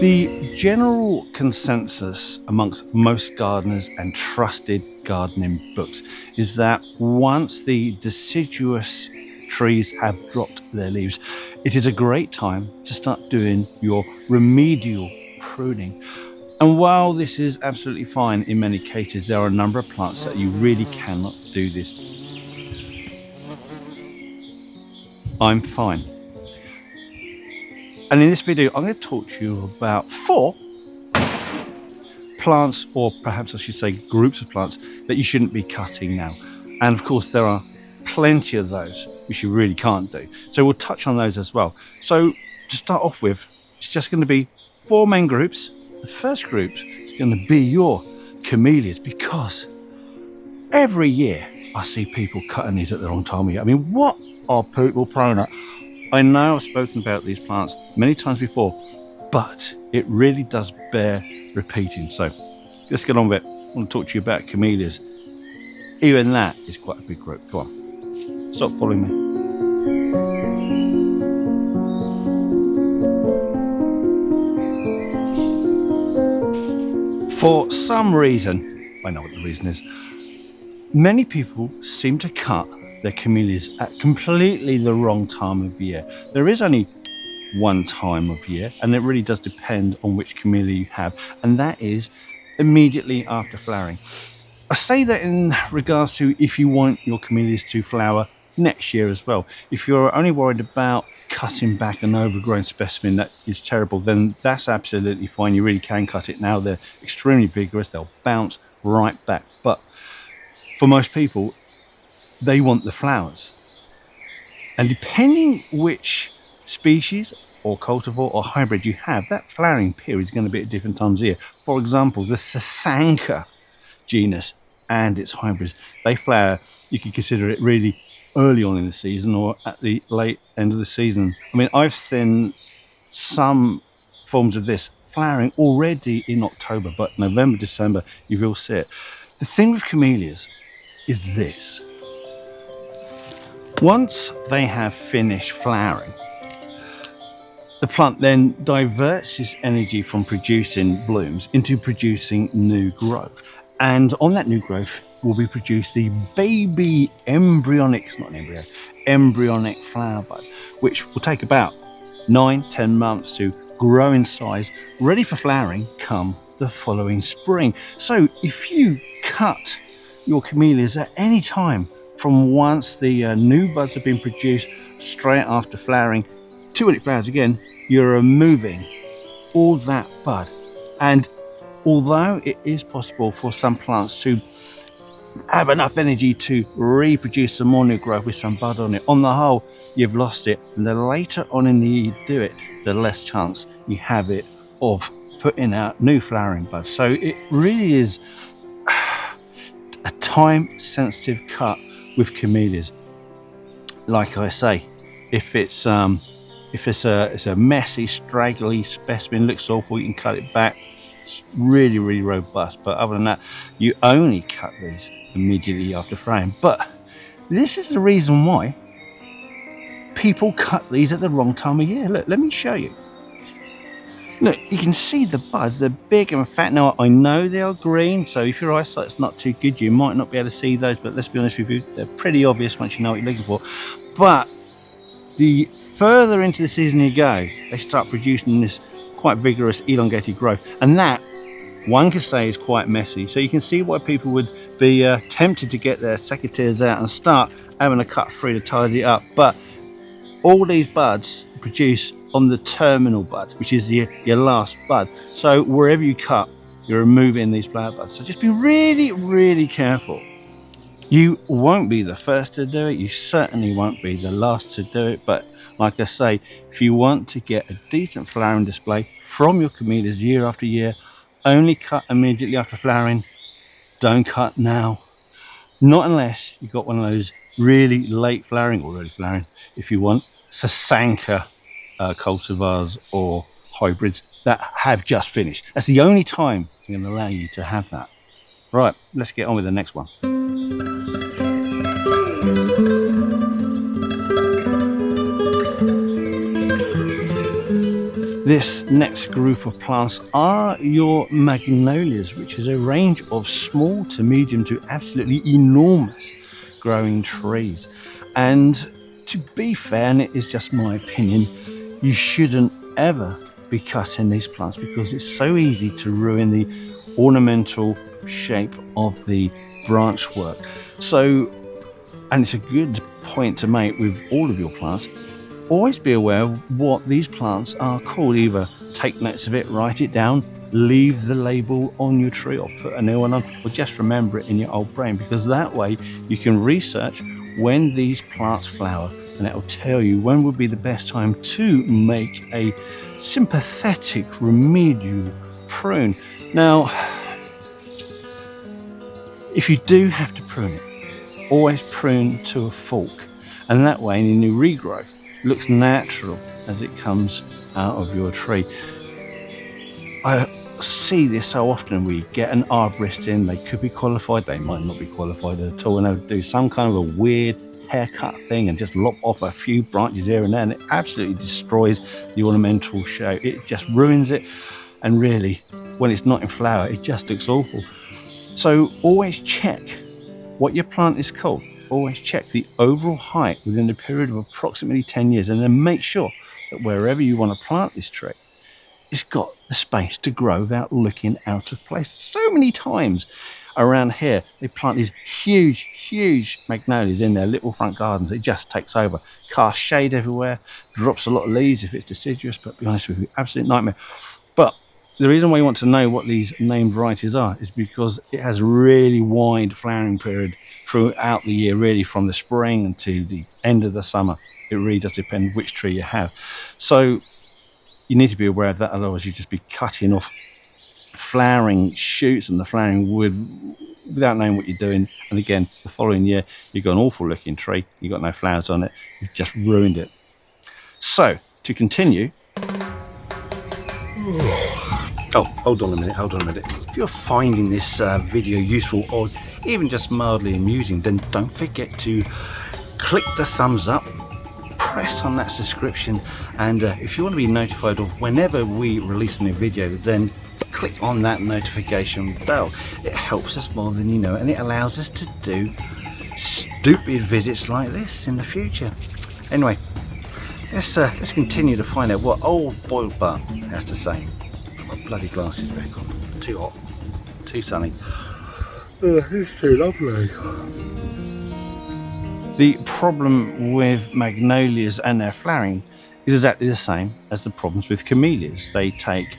The general consensus amongst most gardeners and trusted gardening books is that once the deciduous trees have dropped their leaves, it is a great time to start doing your remedial pruning. And while this is absolutely fine in many cases, there are a number of plants that you really cannot do this. I'm fine. And in this video, I'm going to talk to you about 4 plants, or perhaps I should say groups of plants, that you shouldn't be cutting now. And of course, there are plenty of those which you really can't do. So we'll touch on those as well. So to start off with, it's just going to be 4 main groups. The first group is going to be your camellias, because every year I see people cutting these at the wrong time of year. I mean, what are people prone at? I know I've spoken about these plants many times before, but it really does bear repeating. So let's get on with it. I want to talk to you about camellias. Even that is quite a big group. Go on, stop following me. For some reason, I know what the reason is, many people seem to cut their camellias at completely the wrong time of year. There is only one time of year, and it really does depend on which camellia you have, and that is immediately after flowering. I say that in regards to if you want your camellias to flower next year as well. If you're only worried about cutting back an overgrown specimen that is terrible, then that's absolutely fine. You really can cut it now. They're extremely vigorous. They'll bounce right back. But for most people, they want the flowers. And depending which species or cultivar or hybrid you have, that flowering period is going to be at different times of year. For example, the Sasanka genus and its hybrids, they flower, you can consider it really early on in the season or at the late end of the season. I mean, I've seen some forms of this flowering already in October, but November, December, you will see it. The thing with camellias is this: once they have finished flowering, the plant then diverts its energy from producing blooms into producing new growth. And on that new growth will be produced the baby embryonic, it's not an embryo, embryonic flower bud, which will take about 9-10 months to grow in size, ready for flowering come the following spring. So if you cut your camellias at any time from once the new buds have been produced straight after flowering to when it flowers again, you're removing all that bud. And although it is possible for some plants to have enough energy to reproduce some more new growth with some bud on it, on the whole, you've lost it. And the later on in the year you do it, the less chance you have it of putting out new flowering buds. So it really is a time-sensitive cut with camellias. Like I say, if it's a messy, straggly specimen, looks awful, you can cut it back. It's really, really robust. But other than that, you only cut these immediately after flowering. But this is the reason why people cut these at the wrong time of year. Look, let me show you. Look, you can see the buds, they're big and fat. Now, I know they are green, so if your eyesight's not too good, you might not be able to see those, but let's be honest with you, they're pretty obvious once you know what you're looking for. But the further into the season you go, they start producing this quite vigorous, elongated growth, and that, one could say, is quite messy. So you can see why people would be tempted to get their secateurs out and start having a cut through to tidy it up. But all these buds produce on the terminal bud, which is your last bud. So wherever you cut, you're removing these flower buds. So just be really, really careful. You won't be the first to do it. You certainly won't be the last to do it. But like I say, if you want to get a decent flowering display from your camellias year after year, only cut immediately after flowering. Don't cut now. Not unless you've got one of those really late flowering, or early flowering, if you want, Sasanka cultivars or hybrids that have just finished. That's the only time I'm going to allow you to have that. Right, let's get on with the next one. This next group of plants are your Magnolias, which is a range of small to medium to absolutely enormous growing trees. And to be fair, and it is just my opinion, you shouldn't ever be cutting these plants because it's so easy to ruin the ornamental shape of the branch work. So, and it's a good point to make with all of your plants, always be aware of what these plants are called. Either take notes of it, write it down, leave the label on your tree or put a new one on, or just remember it in your old brain, because that way you can research when these plants flower and it will tell you when would be the best time to make a sympathetic remedial prune. Now, if you do have to prune it, always prune to a fork, and that way any new regrowth looks natural as it comes out of your tree. I see this so often. We get an arborist in, they could be qualified, they might not be qualified at all, and they'll do some kind of a weird haircut thing and just lop off a few branches here and there, and it absolutely destroys the ornamental shape. It just ruins it, and really, when it's not in flower, it just looks awful. So always check what your plant is called. Always check the overall height within a period of approximately 10 years, and then make sure that wherever you want to plant this tree, it's got the space to grow without looking out of place. So many times around here, they plant these huge magnolias in their little front gardens. It just takes over, casts shade everywhere, drops a lot of leaves if it's deciduous, but to be honest with you, absolute nightmare. But the reason why you want to know what these named varieties are is because it has a really wide flowering period throughout the year, really from the spring to the end of the summer. It really does depend which tree you have. So you need to be aware of that, otherwise you'd just be cutting off flowering shoots and the flowering wood without knowing what you're doing. And again, the following year, you've got an awful looking tree, you've got no flowers on it, you've just ruined it. So, to continue, oh, hold on a minute. If you're finding this video useful or even just mildly amusing, then don't forget to click the thumbs up, press on that subscription, and if you want to be notified of whenever we release a new video, then click on that notification bell. It helps us more than you know, and it allows us to do stupid visits like this in the future. Anyway, let's continue to find out what old boiled butt has to say. Put my bloody glasses back on. Too hot, too sunny. It's too lovely. The problem with magnolias and their flowering is exactly the same as the problems with camellias. They take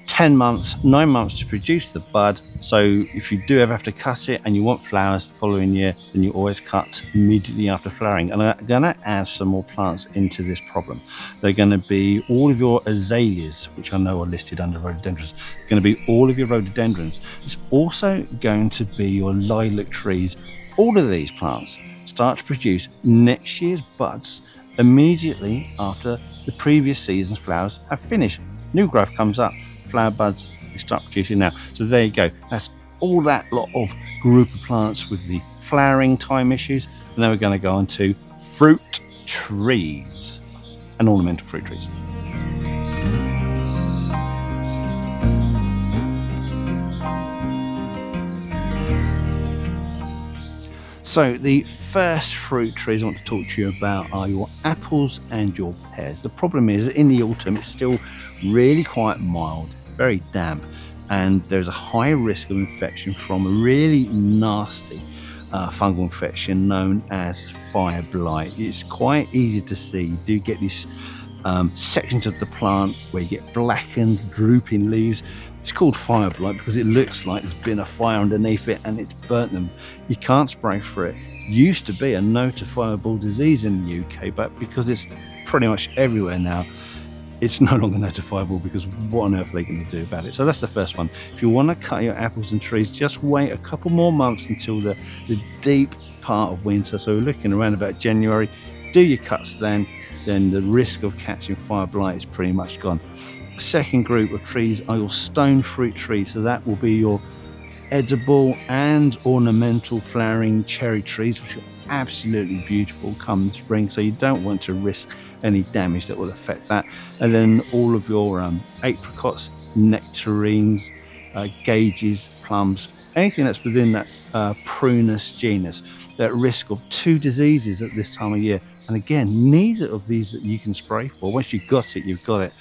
10 months, 9 months to produce the bud. So if you do ever have to cut it and you want flowers the following year, then you always cut immediately after flowering. And I'm going to add some more plants into this problem. They're going to be all of your azaleas, which I know are listed under rhododendrons. They're going to be all of your rhododendrons. It's also going to be your lilac trees. All of these plants start to produce next year's buds immediately after the previous season's flowers have finished. New growth comes up, flower buds, they start producing now. So there you go. That's all that lot of group of plants with the flowering time issues. And then we're going to go on to fruit trees and ornamental fruit trees. So the first fruit trees I want to talk to you about are your apples and your pears. The problem is in the autumn it's still really quite mild, very damp, and there's a high risk of infection from a really nasty fungal infection known as fire blight. It's quite easy to see. You do get these sections of the plant where you get blackened, drooping leaves. It's called fire blight because it looks like there's been a fire underneath it and it's burnt them. You can't spray for it. Used to be a notifiable disease in the UK, but because it's pretty much everywhere now, it's no longer notifiable, because what on earth are they going to do about it? So that's the first one. If you want to cut your apples and trees, just wait a couple more months until the deep part of winter. So we're looking around about January. Do your cuts then the risk of catching fire blight is pretty much gone. Second group of trees are your stone fruit trees. So that will be your edible and ornamental flowering cherry trees, which are absolutely beautiful come spring, so you don't want to risk any damage that will affect that. And then all of your apricots, nectarines, gauges, plums, anything that's within that prunus genus, they're at risk of 2 diseases at this time of year. And again, neither of these that you can spray for. Once you've got it, you've got it.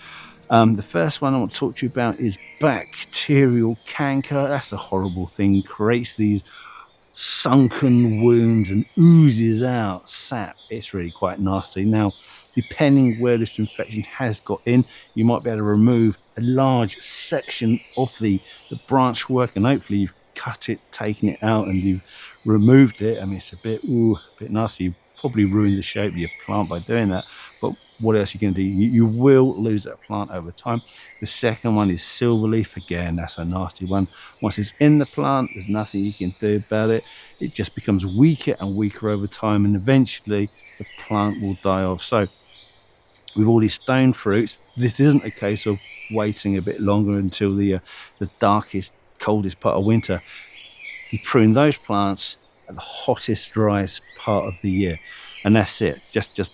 The first one I want to talk to you about is bacterial canker. That's a horrible thing. Creates these sunken wounds and oozes out sap. It's really quite nasty. Now, depending where this infection has got in, you might be able to remove a large section of the branch work, and hopefully you've cut it, taken it out, and you've removed it. I mean, it's a bit nasty. You've probably ruined the shape of your plant by doing that, but what else are you going to do? You will lose that plant over time. The second one is silverleaf. Again, that's a nasty one. Once it's in the plant, there's nothing you can do about it. It just becomes weaker and weaker over time, and eventually the plant will die off. So with all these stone fruits, this isn't a case of waiting a bit longer until the darkest, coldest part of winter. You prune those plants at the hottest, driest part of the year, and that's it. Just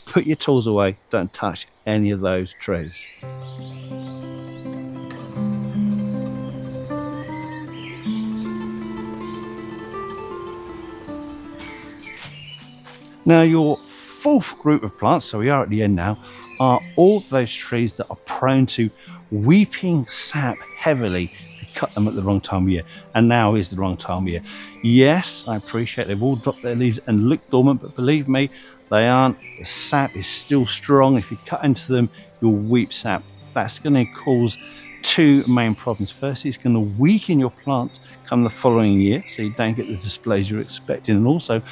put your tools away. Don't touch any of those trees. Now, your fourth group of plants, so we are at the end now, are all those trees that are prone to weeping sap heavily if you cut them at the wrong time of year. And now is the wrong time of year. Yes, I appreciate they've all dropped their leaves and look dormant, but believe me, they aren't. The sap is still strong. If you cut into them, you'll weep sap. That's going to cause 2 main problems. First, it's going to weaken your plant come the following year, so you don't get the displays you're expecting. And also,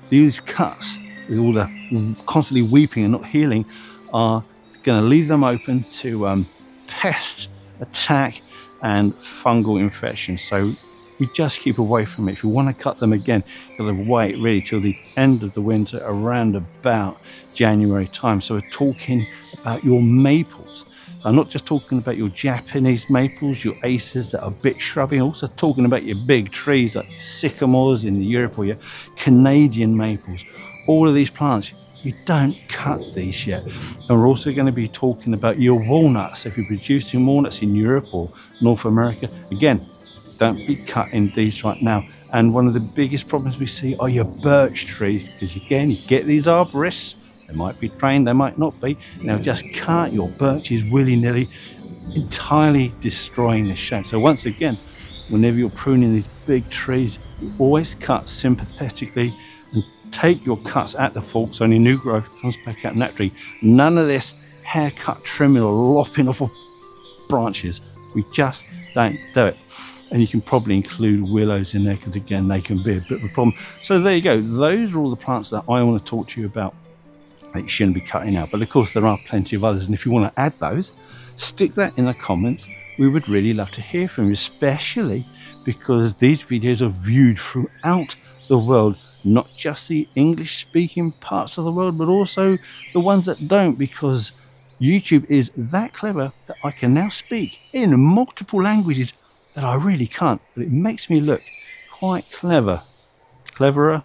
these cuts, with all the constantly weeping and not healing, are going to leave them open to pest attack and fungal infection. So we just keep away from it. If you want to cut them again, you'll have to wait really till the end of the winter, around about January time. So we're talking about your maples. I'm not just talking about your Japanese maples, your acers that are a bit shrubby. I'm also talking about your big trees like sycamores in Europe, or your Canadian maples. All of these plants, you don't cut these yet. And we're also going to be talking about your walnuts. So if you're producing walnuts in Europe or North America, again, don't be cutting these right now. And one of the biggest problems we see are your birch trees, because again, you get these arborists, they might be trained, they might not be. Now just cut your birches willy-nilly, entirely destroying the shape. So once again, whenever you're pruning these big trees, you always cut sympathetically and take your cuts at the fork so any new growth comes back out naturally. None of this haircut, trimming or lopping off of branches. We just don't do it. And you can probably include willows in there, because again, they can be a bit of a problem. So there you go. Those are all the plants that I want to talk to you about that you shouldn't be cutting out. But of course, there are plenty of others. And if you want to add those, stick that in the comments. We would really love to hear from you, especially because these videos are viewed throughout the world, not just the English speaking parts of the world, but also the ones that don't, because YouTube is that clever that I can now speak in multiple languages that I really can't, but it makes me look quite clever. Cleverer,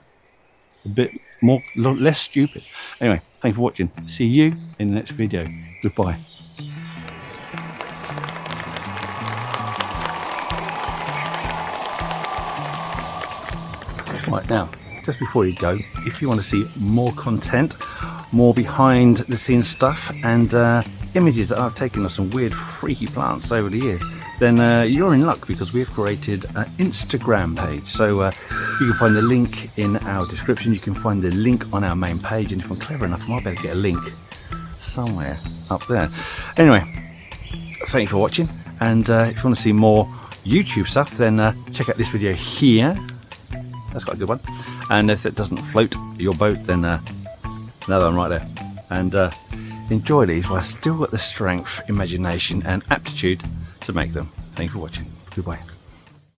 a bit more, less stupid. Anyway, thanks for watching. See you in the next video. Goodbye. Right, now, just before you go, if you want to see more content, more behind the scenes stuff, and images that I've taken of some weird freaky plants over the years, then you're in luck, because we've created an Instagram page. So you can find the link in our description. You can find the link on our main page, and if I'm clever enough, I might be able to get a link somewhere up there. Anyway, thank you for watching, and if you want to see more YouTube stuff, then check out this video here. That's quite a good one. And if it doesn't float your boat, then another one right there. And enjoy these while I've still got the strength, imagination and aptitude to make them. Thank you for watching. Goodbye.